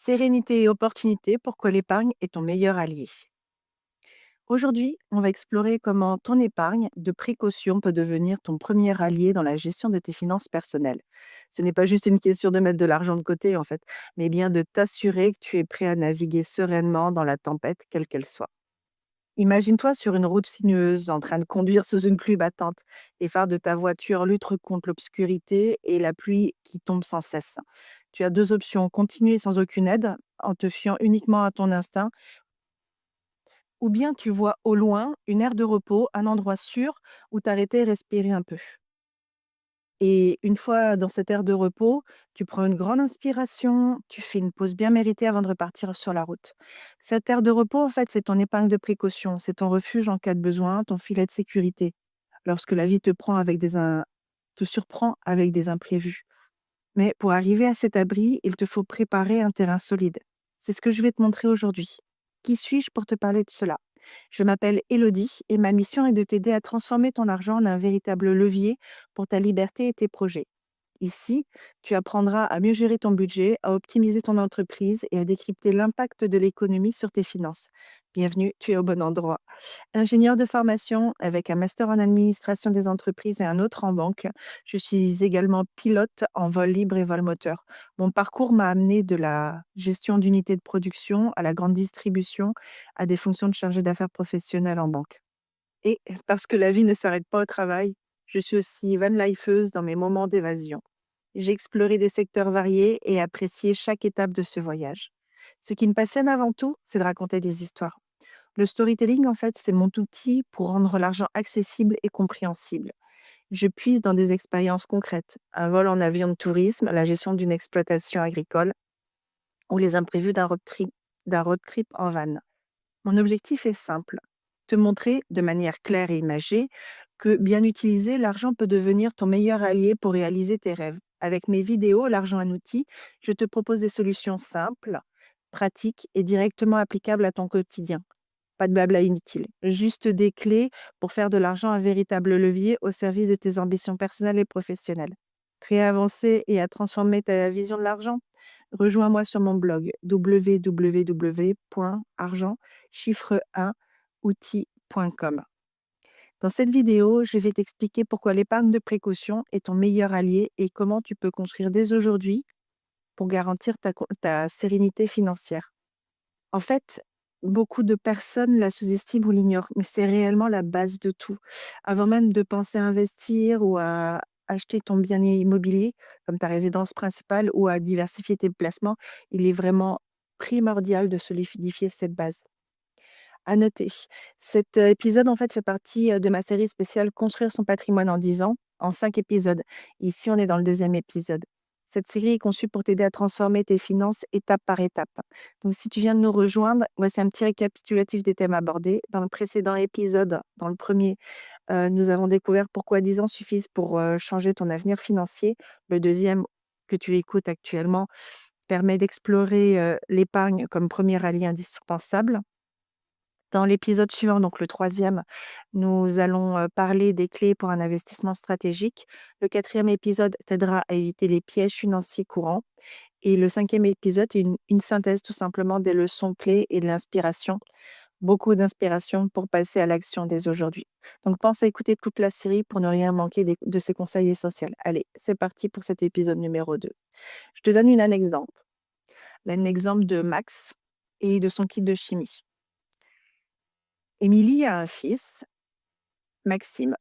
Sérénité et opportunité, pourquoi l'épargne est ton meilleur allié. Aujourd'hui, on va explorer comment ton épargne de précaution peut devenir ton premier allié dans la gestion de tes finances personnelles. Ce n'est pas juste une question de mettre de l'argent de côté, en fait, mais bien de t'assurer que tu es prêt à naviguer sereinement dans la tempête, quelle qu'elle soit. Imagine-toi sur une route sinueuse, en train de conduire sous une pluie battante. Les phares de ta voiture luttent contre l'obscurité et la pluie qui tombe sans cesse. Tu as deux options: continuer sans aucune aide, en te fiant uniquement à ton instinct, ou bien tu vois au loin une aire de repos, un endroit sûr où t'arrêter et respirer un peu. Et une fois dans cette aire de repos, tu prends une grande inspiration, tu fais une pause bien méritée avant de repartir sur la route. Cette aire de repos, en fait, c'est ton épargne de précaution, c'est ton refuge en cas de besoin, ton filet de sécurité. Lorsque la vie te surprend avec des imprévus. Mais pour arriver à cet abri, il te faut préparer un terrain solide. C'est ce que je vais te montrer aujourd'hui. Qui suis-je pour te parler de cela? Je m'appelle Elodie et ma mission est de t'aider à transformer ton argent en un véritable levier pour ta liberté et tes projets. Ici, tu apprendras à mieux gérer ton budget, à optimiser ton entreprise et à décrypter l'impact de l'économie sur tes finances. Bienvenue, tu es au bon endroit. Ingénieure de formation avec un master en administration des entreprises et un autre en banque, je suis également pilote en vol libre et vol moteur. Mon parcours m'a amené de la gestion d'unités de production à la grande distribution, à des fonctions de chargé d'affaires professionnelle en banque. Et parce que la vie ne s'arrête pas au travail, je suis aussi van-lifeuse dans mes moments d'évasion. J'ai exploré des secteurs variés et apprécié chaque étape de ce voyage. Ce qui me passionne avant tout, c'est de raconter des histoires. Le storytelling, en fait, c'est mon outil pour rendre l'argent accessible et compréhensible. Je puise dans des expériences concrètes, un vol en avion de tourisme, la gestion d'une exploitation agricole ou les imprévus d'un road trip en van. Mon objectif est simple: te montrer de manière claire et imagée que, bien utilisé, l'argent peut devenir ton meilleur allié pour réaliser tes rêves. Avec mes vidéos «L'argent un outil», je te propose des solutions simples, pratiques et directement applicables à ton quotidien. Pas de blabla inutile, juste des clés pour faire de l'argent un véritable levier au service de tes ambitions personnelles et professionnelles. Prêt à avancer et à transformer ta vision de l'argent? Rejoins-moi sur mon blog www.argent chiffre 1 outil.com. Dans cette vidéo, je vais t'expliquer pourquoi l'épargne de précaution est ton meilleur allié et comment tu peux construire dès aujourd'hui pour garantir ta sérénité financière. En fait, beaucoup de personnes la sous-estiment ou l'ignorent, mais c'est réellement la base de tout. Avant même de penser à investir ou à acheter ton bien immobilier, comme ta résidence principale, ou à diversifier tes placements, il est vraiment primordial de solidifier cette base. À noter, cet épisode en fait fait partie de ma série spéciale Construire son patrimoine en 10 ans, en 5 épisodes. Ici, on est dans le deuxième épisode. Cette série est conçue pour t'aider à transformer tes finances étape par étape. Donc, si tu viens de nous rejoindre, voici un petit récapitulatif des thèmes abordés. Dans le précédent épisode, dans le premier, nous avons découvert pourquoi 10 ans suffisent pour changer ton avenir financier. Le deuxième, que tu écoutes actuellement, permet d'explorer l'épargne comme premier allié indispensable. Dans l'épisode suivant, donc le troisième, nous allons parler des clés pour un investissement stratégique. Le quatrième épisode t'aidera à éviter les pièges financiers courants. Et le cinquième épisode est une synthèse tout simplement des leçons clés et de l'inspiration. Beaucoup d'inspiration pour passer à l'action dès aujourd'hui. Donc pense à écouter toute la série pour ne rien manquer de ces conseils essentiels. Allez, c'est parti pour cet épisode numéro 2. Je te donne un exemple. Un exemple de Max et de son kit de chimie. Émilie a un fils, Maxime.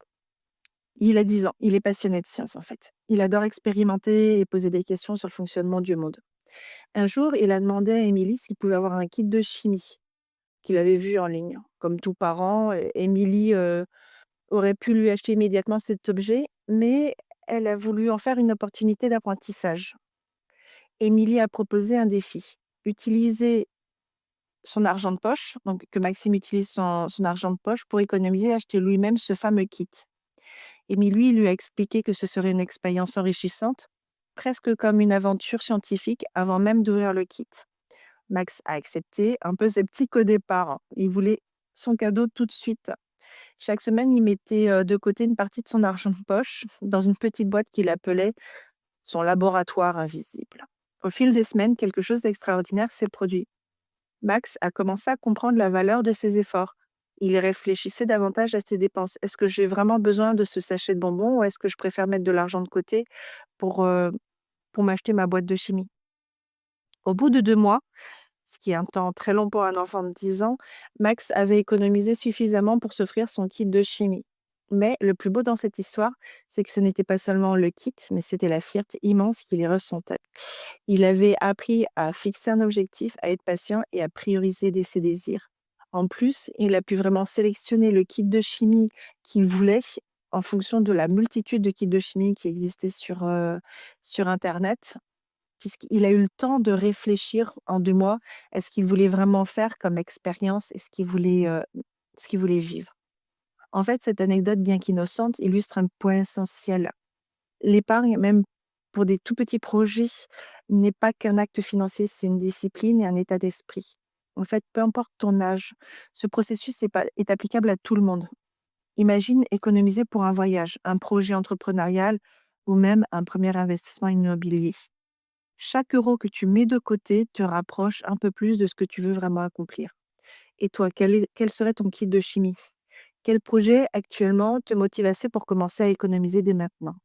Il a 10 ans. Il est passionné de science, en fait. Il adore expérimenter et poser des questions sur le fonctionnement du monde. Un jour, il a demandé à Émilie s'il pouvait avoir un kit de chimie qu'il avait vu en ligne. Comme tout parent, Émilie aurait pu lui acheter immédiatement cet objet, mais elle a voulu en faire une opportunité d'apprentissage. Émilie a proposé un défi: utiliser son argent de poche, donc que Maxime utilise son argent de poche pour économiser et acheter lui-même ce fameux kit. Émilie lui a expliqué que ce serait une expérience enrichissante, presque comme une aventure scientifique avant même d'ouvrir le kit. Max a accepté, un peu sceptique au départ, hein. Il voulait son cadeau tout de suite. Chaque semaine, il mettait de côté une partie de son argent de poche dans une petite boîte qu'il appelait son laboratoire invisible. Au fil des semaines, quelque chose d'extraordinaire s'est produit. Max a commencé à comprendre la valeur de ses efforts. Il réfléchissait davantage à ses dépenses. Est-ce que j'ai vraiment besoin de ce sachet de bonbons ou est-ce que je préfère mettre de l'argent de côté pour, euh, pour m'acheter ma boîte de chimie? Au bout de 2 mois, ce qui est un temps très long pour un enfant de 10 ans, Max avait économisé suffisamment pour s'offrir son kit de chimie. Mais le plus beau dans cette histoire, c'est que ce n'était pas seulement le kit, mais c'était la fierté immense qu'il y ressentait. Il avait appris à fixer un objectif, à être patient et à prioriser ses désirs. En plus, il a pu vraiment sélectionner le kit de chimie qu'il voulait en fonction de la multitude de kits de chimie qui existaient sur Internet, puisqu'il a eu le temps de réfléchir en 2 mois à ce qu'il voulait vraiment faire comme expérience et ce qu'il voulait vivre. En fait, cette anecdote, bien qu'innocente, illustre un point essentiel. L'épargne, même pour des tout petits projets, n'est pas qu'un acte financier, c'est une discipline et un état d'esprit. En fait, peu importe ton âge, ce processus est applicable à tout le monde. Imagine économiser pour un voyage, un projet entrepreneurial ou même un premier investissement immobilier. Chaque euro que tu mets de côté te rapproche un peu plus de ce que tu veux vraiment accomplir. Et toi, quel serait ton kit de chimie? Quel projet actuellement te motive assez pour commencer à économiser dès maintenant?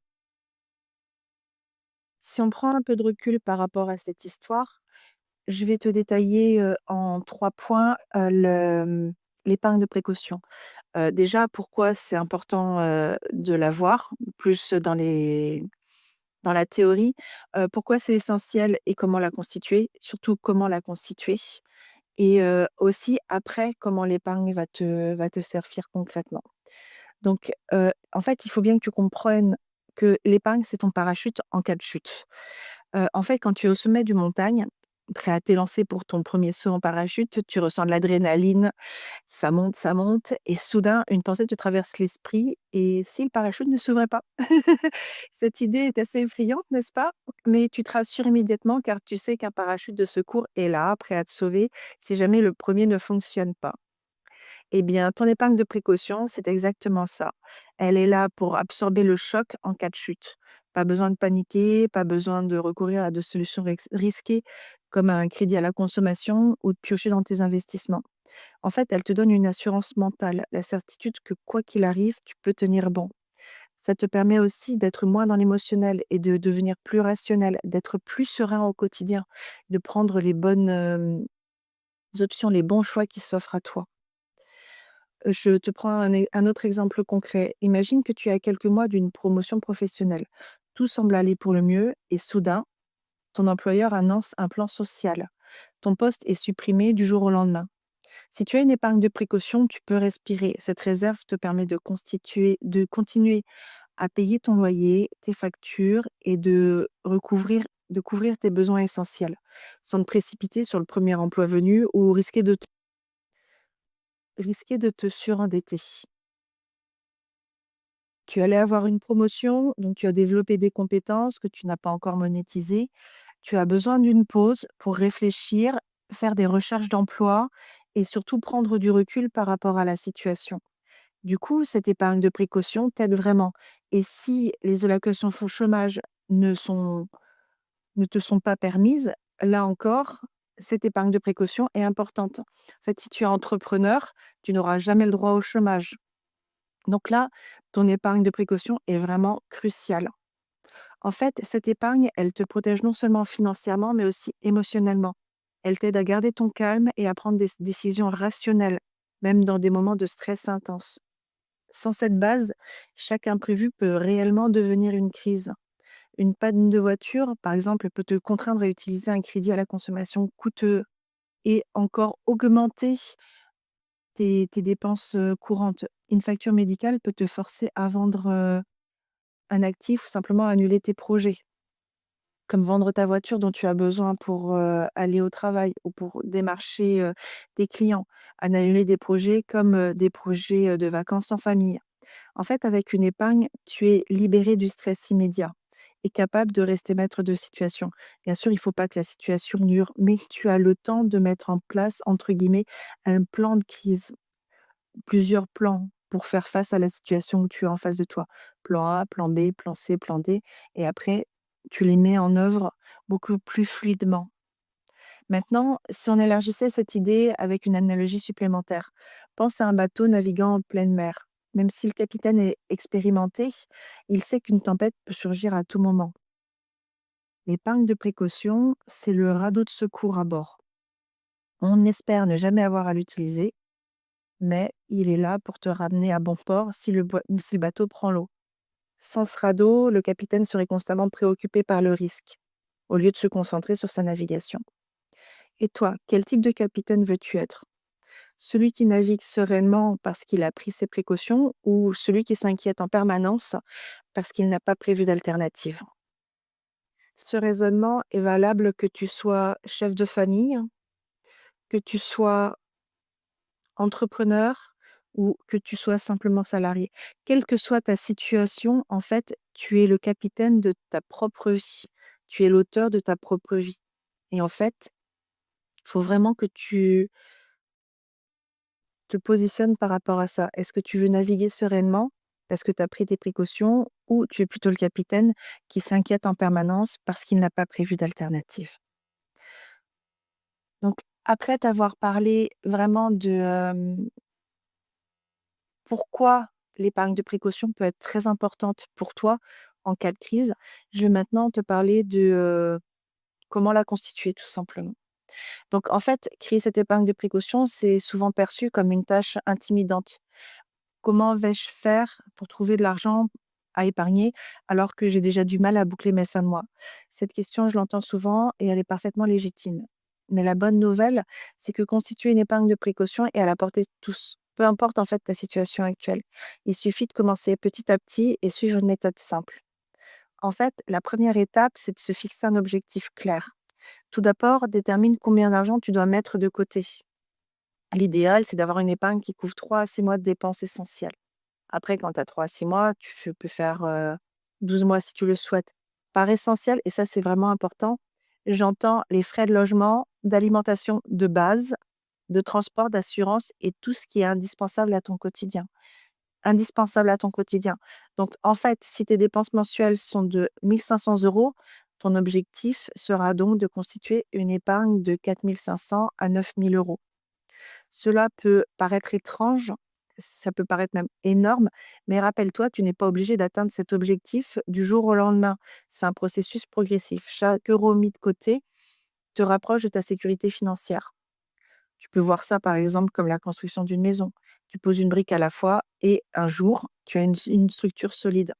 Si on prend un peu de recul par rapport à cette histoire, je vais te détailler, en 3 points, l'épargne de précaution. Déjà, pourquoi c'est important, de l'avoir, plus dans la théorie, pourquoi c'est essentiel et comment la constituer, surtout comment la constituer et aussi après comment l'épargne va te servir concrètement. Donc, en fait, il faut bien que tu comprennes que l'épargne, c'est ton parachute en cas de chute. En fait, quand tu es au sommet d'une montagne, prêt à t'élancer pour ton premier saut en parachute, tu ressens de l'adrénaline, ça monte et soudain, une pensée te traverse l'esprit: «Et si le parachute ne s'ouvrait pas?» Cette idée est assez effrayante, n'est-ce pas? Mais tu te rassures immédiatement car tu sais qu'un parachute de secours est là, prêt à te sauver si jamais le premier ne fonctionne pas. Eh bien, ton épargne de précaution, c'est exactement ça. Elle est là pour absorber le choc en cas de chute. Pas besoin de paniquer, pas besoin de recourir à de solutions risquées comme un crédit à la consommation ou de piocher dans tes investissements. En fait, elle te donne une assurance mentale, la certitude que quoi qu'il arrive, tu peux tenir bon. Ça te permet aussi d'être moins dans l'émotionnel et de devenir plus rationnel, d'être plus serein au quotidien, de prendre les bonnes options, les bons choix qui s'offrent à toi. Je te prends un autre exemple concret. Imagine que tu es à quelques mois d'une promotion professionnelle. Tout semble aller pour le mieux et soudain, ton employeur annonce un plan social. Ton poste est supprimé du jour au lendemain. Si tu as une épargne de précaution, tu peux respirer. Cette réserve te permet de continuer à payer ton loyer, tes factures et de couvrir tes besoins essentiels, sans te précipiter sur le premier emploi venu ou risquer de te surendetter. Tu allais avoir une promotion, donc tu as développé des compétences que tu n'as pas encore monétisées. Tu as besoin d'une pause pour réfléchir, faire des recherches d'emploi et surtout prendre du recul par rapport à la situation. Du coup, cette épargne de précaution t'aide vraiment. Et si les allocations fonds chômage ne sont ne te sont pas permises, là encore, cette épargne de précaution est importante. En fait, si tu es entrepreneur, tu n'auras jamais le droit au chômage. Donc là, ton épargne de précaution est vraiment cruciale. En fait, cette épargne, elle te protège non seulement financièrement, mais aussi émotionnellement. Elle t'aide à garder ton calme et à prendre des décisions rationnelles, même dans des moments de stress intense. Sans cette base, chaque imprévu peut réellement devenir une crise. Une panne de voiture, par exemple, peut te contraindre à utiliser un crédit à la consommation coûteux et encore augmenter tes dépenses courantes. Une facture médicale peut te forcer à vendre un actif ou simplement annuler tes projets, comme vendre ta voiture dont tu as besoin pour aller au travail ou pour démarcher des clients, annuler des projets comme des projets de vacances en famille. En fait, avec une épargne, tu es libéré du stress immédiat et capable de rester maître de situation. Bien sûr, il ne faut pas que la situation dure, mais tu as le temps de mettre en place, entre guillemets, un plan de crise, plusieurs plans pour faire face à la situation où tu es en face de toi. Plan A, plan B, plan C, plan D, et après, tu les mets en œuvre beaucoup plus fluidement. Maintenant, si on élargissait cette idée avec une analogie supplémentaire, pense à un bateau naviguant en pleine mer. Même si le capitaine est expérimenté, il sait qu'une tempête peut surgir à tout moment. L'épargne de précaution, c'est le radeau de secours à bord. On espère ne jamais avoir à l'utiliser, mais il est là pour te ramener à bon port si le bateau prend l'eau. Sans ce radeau, le capitaine serait constamment préoccupé par le risque, au lieu de se concentrer sur sa navigation. Et toi, quel type de capitaine veux-tu être? Celui qui navigue sereinement parce qu'il a pris ses précautions ou celui qui s'inquiète en permanence parce qu'il n'a pas prévu d'alternative? Ce raisonnement est valable que tu sois chef de famille, que tu sois entrepreneur ou que tu sois simplement salarié. Quelle que soit ta situation, en fait, tu es le capitaine de ta propre vie. Tu es l'auteur de ta propre vie. Et en fait, il faut vraiment que tu te positionnes par rapport à ça. Est-ce que tu veux naviguer sereinement parce que tu as pris tes précautions ou tu es plutôt le capitaine qui s'inquiète en permanence parce qu'il n'a pas prévu d'alternative? Donc, après t'avoir parlé vraiment de pourquoi l'épargne de précaution peut être très importante pour toi en cas de crise, je vais maintenant te parler de comment la constituer tout simplement. Donc, en fait, créer cette épargne de précaution, c'est souvent perçu comme une tâche intimidante. Comment vais-je faire pour trouver de l'argent à épargner alors que j'ai déjà du mal à boucler mes fins de mois? Cette question, je l'entends souvent et elle est parfaitement légitime. Mais la bonne nouvelle, c'est que constituer une épargne de précaution est à la portée de tous. Peu importe en fait ta situation actuelle. Il suffit de commencer petit à petit et suivre une méthode simple. En fait, la première étape, c'est de se fixer un objectif clair. Tout d'abord, détermine combien d'argent tu dois mettre de côté. L'idéal, c'est d'avoir une épargne qui couvre 3 à 6 mois de dépenses essentielles. Après, quand tu as 3 à 6 mois, peux faire, 12 mois si tu le souhaites. Par essentiel, et ça, c'est vraiment important, j'entends les frais de logement, d'alimentation de base, de transport, d'assurance et tout ce qui est indispensable à ton quotidien. Indispensable à ton quotidien. Donc en fait, si tes dépenses mensuelles sont de 1 500 €, ton objectif sera donc de constituer une épargne de 4 500 à 9 000 €. Cela peut paraître étrange, ça peut paraître même énorme, mais rappelle-toi, tu n'es pas obligé d'atteindre cet objectif du jour au lendemain. C'est un processus progressif. Chaque euro mis de côté te rapproche de ta sécurité financière. Tu peux voir ça, par exemple, comme la construction d'une maison. Tu poses une brique à la fois et un jour, tu as une structure solide.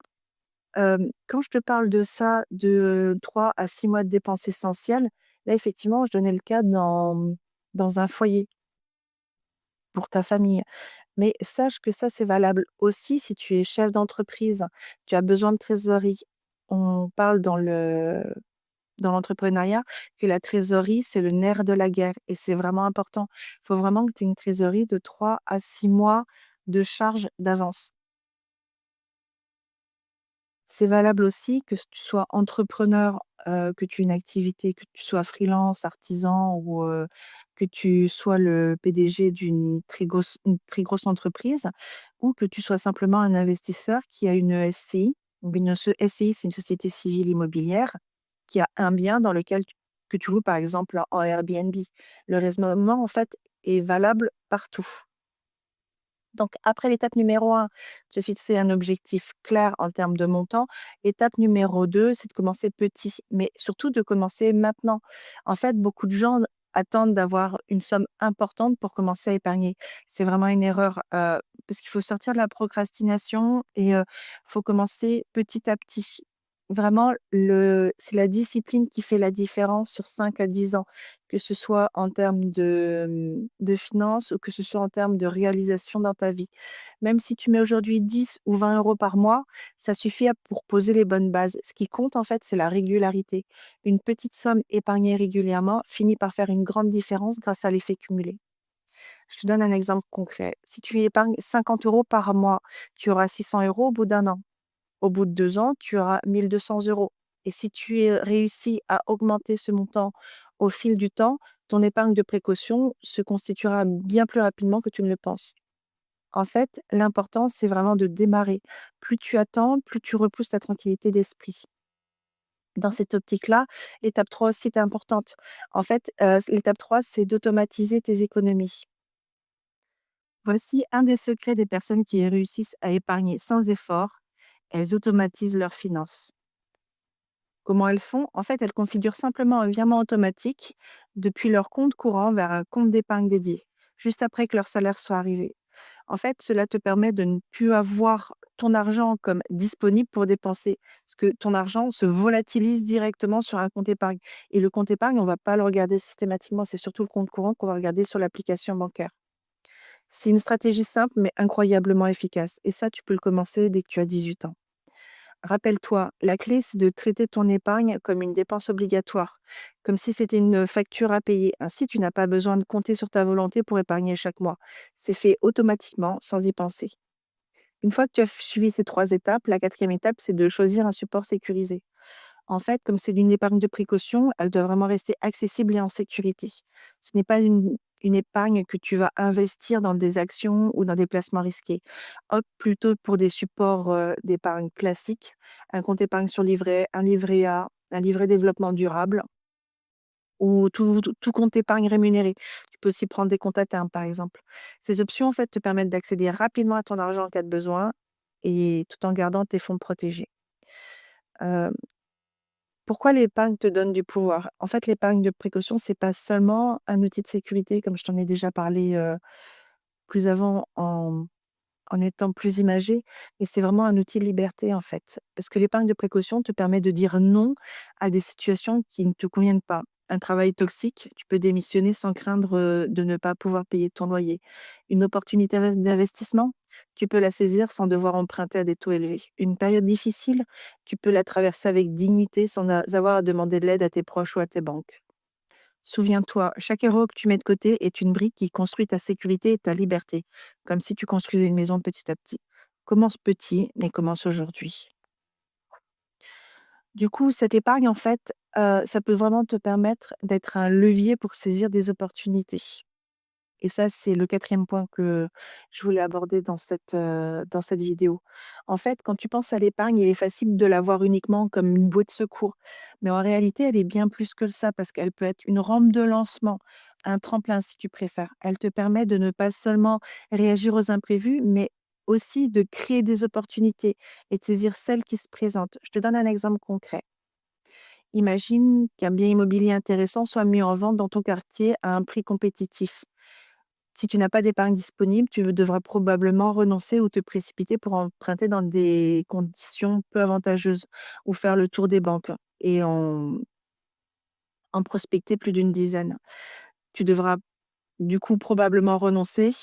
Quand je te parle de ça, de 3 à 6 mois de dépenses essentielles, là, effectivement, je donnais le cas dans un foyer pour ta famille. Mais sache que ça, c'est valable aussi si tu es chef d'entreprise, tu as besoin de trésorerie. On parle dans l'entrepreneuriat que la trésorerie, c'est le nerf de la guerre et c'est vraiment important. Il faut vraiment que tu aies une trésorerie de 3 à 6 mois de charge d'avance. C'est valable aussi que tu sois entrepreneur, que tu aies une activité, que tu sois freelance, artisan ou, que tu sois le PDG une très grosse entreprise ou que tu sois simplement un investisseur qui a une SCI. Donc SCI, c'est une société civile immobilière qui a un bien dans lequel que tu loues par exemple en Airbnb. Le raisonnement en fait est valable partout. Donc après l'étape numéro un, se fixer un objectif clair en termes de montant. Étape numéro 2, c'est de commencer petit, mais surtout de commencer maintenant. En fait, beaucoup de gens attendent d'avoir une somme importante pour commencer à épargner. C'est vraiment une erreur, parce qu'il faut sortir de la procrastination et faut commencer petit à petit. Vraiment, c'est la discipline qui fait la différence sur 5 à 10 ans, que ce soit en termes de finances ou que ce soit en termes de réalisation dans ta vie. Même si tu mets aujourd'hui 10 ou 20 € par mois, ça suffit pour poser les bonnes bases. Ce qui compte, en fait, c'est la régularité. Une petite somme épargnée régulièrement finit par faire une grande différence grâce à l'effet cumulé. Je te donne un exemple concret. Si tu épargnes 50 € par mois, tu auras 600 € au bout d'un an. Au bout de 2 ans, tu auras 1 200 € et si tu réussis à augmenter ce montant au fil du temps, ton épargne de précaution se constituera bien plus rapidement que tu ne le penses. En fait, l'important, c'est vraiment de démarrer. Plus tu attends, plus tu repousses ta tranquillité d'esprit. Dans cette optique-là, l'étape 3 aussi est importante. En fait, l'étape 3, c'est d'automatiser tes économies. Voici un des secrets des personnes qui réussissent à épargner sans effort. Elles automatisent leurs finances. Comment elles font? En fait, elles configurent simplement un virement automatique depuis leur compte courant vers un compte d'épargne dédié, juste après que leur salaire soit arrivé. En fait, cela te permet de ne plus avoir ton argent comme disponible pour dépenser, parce que ton argent se volatilise directement sur un compte épargne. Et le compte épargne, on ne va pas le regarder systématiquement, c'est surtout le compte courant qu'on va regarder sur l'application bancaire. C'est une stratégie simple, mais incroyablement efficace. Et ça, tu peux le commencer dès que tu as 18 ans. Rappelle-toi, la clé, c'est de traiter ton épargne comme une dépense obligatoire, comme si c'était une facture à payer. Ainsi, tu n'as pas besoin de compter sur ta volonté pour épargner chaque mois. C'est fait automatiquement, sans y penser. Une fois que tu as suivi ces 3 étapes, la quatrième étape, c'est de choisir un support sécurisé. En fait, comme c'est une épargne de précaution, elle doit vraiment rester accessible et en sécurité. Ce n'est pas une épargne que tu vas investir dans des actions ou dans des placements risqués. Opte plutôt pour des supports d'épargne classiques, un compte épargne sur livret, un livret A, un livret développement durable ou tout compte épargne rémunéré. Tu peux aussi prendre des comptes à terme, par exemple. Ces options, en fait, te permettent d'accéder rapidement à ton argent en cas de besoin et tout en gardant tes fonds protégés. Euh, Pourquoi l'épargne te donne du pouvoir? En fait, l'épargne de précaution, c'est pas seulement un outil de sécurité, comme je t'en ai déjà parlé, plus avant en étant plus imagé, mais c'est vraiment un outil de liberté, en fait. Parce que l'épargne de précaution te permet de dire non à des situations qui ne te conviennent pas. Un travail toxique, tu peux démissionner sans craindre, de ne pas pouvoir payer ton loyer. Une opportunité d'investissement, tu peux la saisir sans devoir emprunter à des taux élevés. Une période difficile, tu peux la traverser avec dignité sans avoir à demander de l'aide à tes proches ou à tes banques. Souviens-toi, chaque euro que tu mets de côté est une brique qui construit ta sécurité et ta liberté, comme si tu construisais une maison petit à petit. Commence petit, mais commence aujourd'hui. Du coup, cette épargne, en fait, ça peut vraiment te permettre d'être un levier pour saisir des opportunités. Et ça, c'est le quatrième point que je voulais aborder dans cette vidéo. En fait, quand tu penses à l'épargne, il est facile de la voir uniquement comme une bouée de secours. Mais en réalité, elle est bien plus que ça parce qu'elle peut être une rampe de lancement, un tremplin si tu préfères. Elle te permet de ne pas seulement réagir aux imprévus, mais aussi de créer des opportunités et de saisir celles qui se présentent. Je te donne un exemple concret. Imagine qu'un bien immobilier intéressant soit mis en vente dans ton quartier à un prix compétitif. Si tu n'as pas d'épargne disponible, tu devras probablement renoncer ou te précipiter pour emprunter dans des conditions peu avantageuses ou faire le tour des banques et en prospecter plus d'une dizaine. Tu devras du coup probablement renoncer.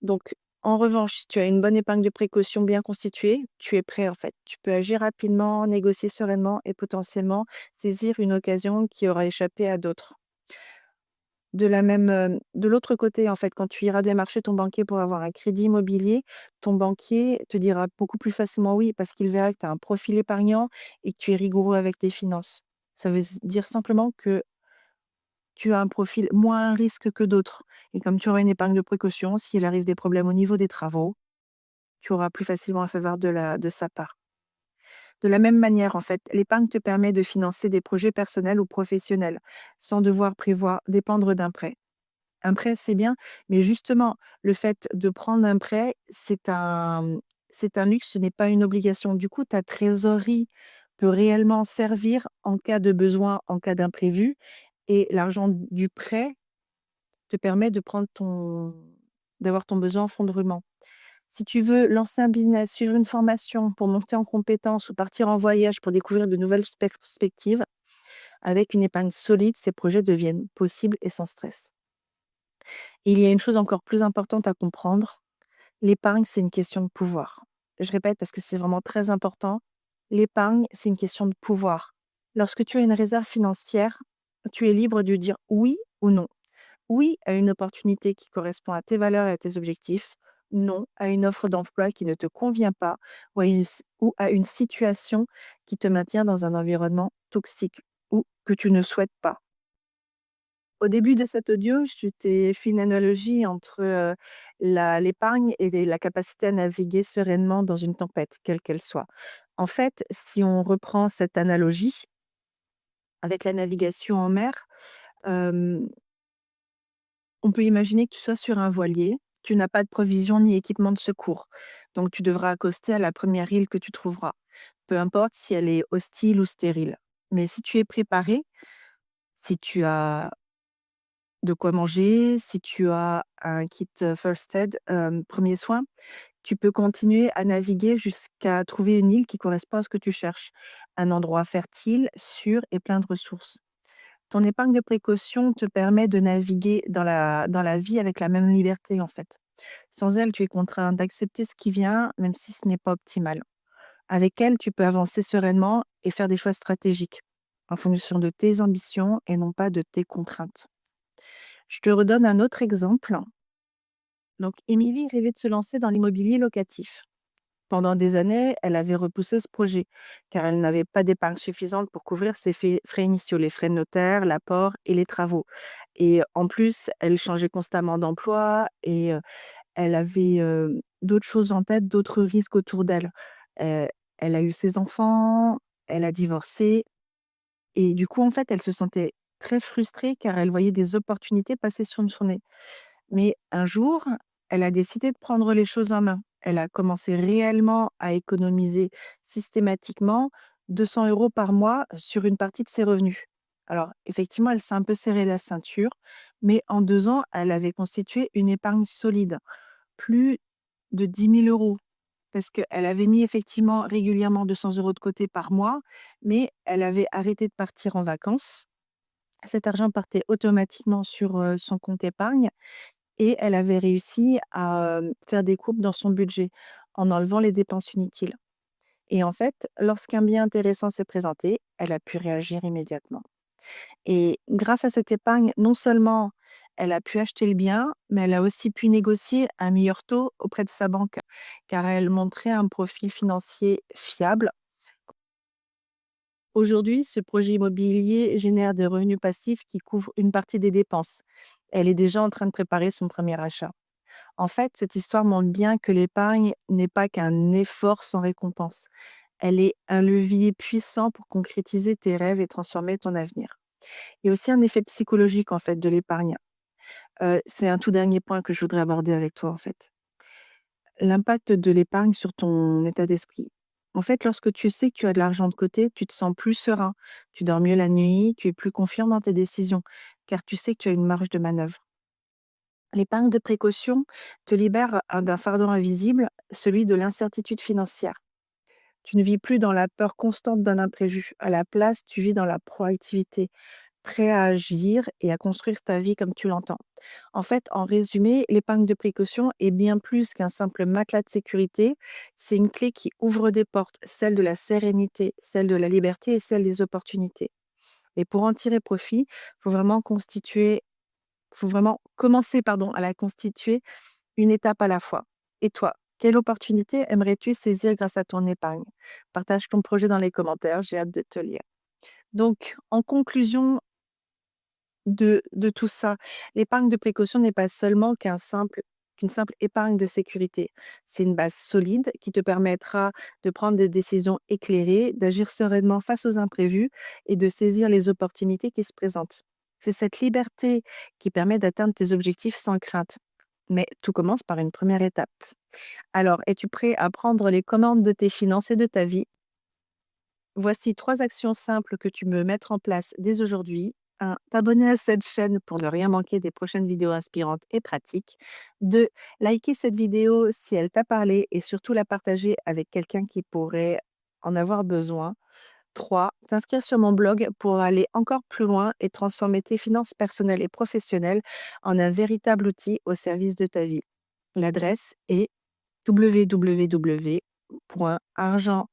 Donc, en revanche, si tu as une bonne épargne de précaution bien constituée, tu es prêt en fait. Tu peux agir rapidement, négocier sereinement et potentiellement saisir une occasion qui aura échappé à d'autres. De l'autre côté, en fait, quand tu iras démarcher ton banquier pour avoir un crédit immobilier, ton banquier te dira beaucoup plus facilement oui parce qu'il verra que tu as un profil épargnant et que tu es rigoureux avec tes finances. Ça veut dire simplement que tu as un profil moins à risque que d'autres et comme tu auras une épargne de précaution, s'il arrive des problèmes au niveau des travaux, tu auras plus facilement la faveur de sa part. De la même manière, en fait, l'épargne te permet de financer des projets personnels ou professionnels sans devoir prévoir dépendre d'un prêt. Un prêt, c'est bien, mais justement, le fait de prendre un prêt, c'est un luxe, ce n'est pas une obligation. Du coup, ta trésorerie peut réellement servir en cas de besoin, en cas d'imprévu et l'argent du prêt te permet d'avoir ton besoin en fonds de roulement. Si tu veux lancer un business, suivre une formation pour monter en compétences ou partir en voyage pour découvrir de nouvelles perspectives, avec une épargne solide, ces projets deviennent possibles et sans stress. Et il y a une chose encore plus importante à comprendre, l'épargne, c'est une question de pouvoir. Je répète parce que c'est vraiment très important. L'épargne, c'est une question de pouvoir. Lorsque tu as une réserve financière, tu es libre de dire oui ou non. Oui à une opportunité qui correspond à tes valeurs et à tes objectifs. Non à une offre d'emploi qui ne te convient pas ou à une situation qui te maintient dans un environnement toxique ou que tu ne souhaites pas. Au début de cet audio, je t'ai fait une analogie entre, l'épargne et la capacité à naviguer sereinement dans une tempête, quelle qu'elle soit. En fait, si on reprend cette analogie avec la navigation en mer, hem, on peut imaginer que tu sois sur un voilier, tu n'as pas de provisions ni équipement de secours, donc tu devras accoster à la première île que tu trouveras, peu importe si elle est hostile ou stérile. Mais si tu es préparé, si tu as de quoi manger, si tu as un kit, first aid, 1 soins, tu peux continuer à naviguer jusqu'à trouver une île qui correspond à ce que tu cherches. Un endroit fertile, sûr et plein de ressources. Ton épargne de précaution te permet de naviguer dans la vie avec la même liberté, en fait. Sans elle, tu es contraint d'accepter ce qui vient, même si ce n'est pas optimal. Avec elle, tu peux avancer sereinement et faire des choix stratégiques, en fonction de tes ambitions et non pas de tes contraintes. Je te redonne un autre exemple. Donc, Émilie rêvait de se lancer dans l'immobilier locatif. Pendant des années, elle avait repoussé ce projet, car elle n'avait pas d'épargne suffisante pour couvrir ses frais initiaux, les frais de notaire, l'apport et les travaux. Et en plus, elle changeait constamment d'emploi et elle avait d'autres choses en tête, d'autres risques autour d'elle. Euh, Elle a eu ses enfants, elle a divorcé, et du coup, en fait, elle se sentait très frustrée car elle voyait des opportunités passer sur son nez. Mais un jour, elle a décidé de prendre les choses en main. Elle a commencé réellement à économiser systématiquement 200 € par mois sur une partie de ses revenus. Alors, effectivement, elle s'est un peu serré la ceinture, mais en 2 ans, elle avait constitué une épargne solide, plus de 10 000 €. Parce qu'elle avait mis effectivement régulièrement 200 € de côté par mois, mais elle avait arrêté de partir en vacances. Cet argent partait automatiquement sur son compte épargne et elle avait réussi à, faire des coupes dans son budget, en enlevant les dépenses inutiles. Et en fait, lorsqu'un bien intéressant s'est présenté, elle a pu réagir immédiatement. Et grâce à cette épargne, non seulement elle a pu acheter le bien, mais elle a aussi pu négocier un meilleur taux auprès de sa banque, car elle montrait un profil financier fiable. Aujourd'hui, ce projet immobilier génère des revenus passifs qui couvrent une partie des dépenses. Elle est déjà en train de préparer son premier achat. En fait, cette histoire montre bien que l'épargne n'est pas qu'un effort sans récompense. Elle est un levier puissant pour concrétiser tes rêves et transformer ton avenir. Il y a aussi un effet psychologique en fait de l'épargne. C'est un tout dernier point que je voudrais aborder avec toi en fait. L'impact de l'épargne sur ton état d'esprit. En fait, lorsque tu sais que tu as de l'argent de côté, tu te sens plus serein, tu dors mieux la nuit, tu es plus confiant dans tes décisions, car tu sais que tu as une marge de manœuvre. L'épargne de précaution te libère d'un fardeau invisible, celui de l'incertitude financière. Tu ne vis plus dans la peur constante d'un imprévu. À la place, tu vis dans la proactivité, prêt à agir et à construire ta vie comme tu l'entends. En fait, en résumé, l'épargne de précaution est bien plus qu'un simple matelas de sécurité. C'est une clé qui ouvre des portes, celle de la sérénité, celle de la liberté et celle des opportunités. Et pour en tirer profit, faut vraiment constituer faut vraiment commencer, pardon, à la constituer une étape à la fois. Et toi, quelle opportunité aimerais-tu saisir grâce à ton épargne? Partage ton projet dans les commentaires, j'ai hâte de te lire. Donc, en conclusion de tout ça, l'épargne de précaution n'est pas seulement qu'une simple épargne de sécurité. C'est une base solide qui te permettra de prendre des décisions éclairées, d'agir sereinement face aux imprévus et de saisir les opportunités qui se présentent. C'est cette liberté qui permet d'atteindre tes objectifs sans crainte. Mais tout commence par une première étape. Alors, es-tu prêt à prendre les commandes de tes finances et de ta vie? Voici 3 actions simples que tu peux mettre en place dès aujourd'hui. 1, t'abonner à cette chaîne pour ne rien manquer des prochaines vidéos inspirantes et pratiques. 2, liker cette vidéo si elle t'a parlé et surtout la partager avec quelqu'un qui pourrait en avoir besoin. 3, t'inscrire sur mon blog pour aller encore plus loin et transformer tes finances personnelles et professionnelles en un véritable outil au service de ta vie. L'adresse est www.argent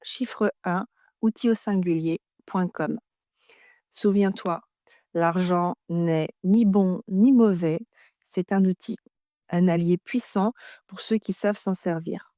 chiffre 1 outil au singulier.com. Souviens-toi, l'argent n'est ni bon ni mauvais, c'est un outil, un allié puissant pour ceux qui savent s'en servir.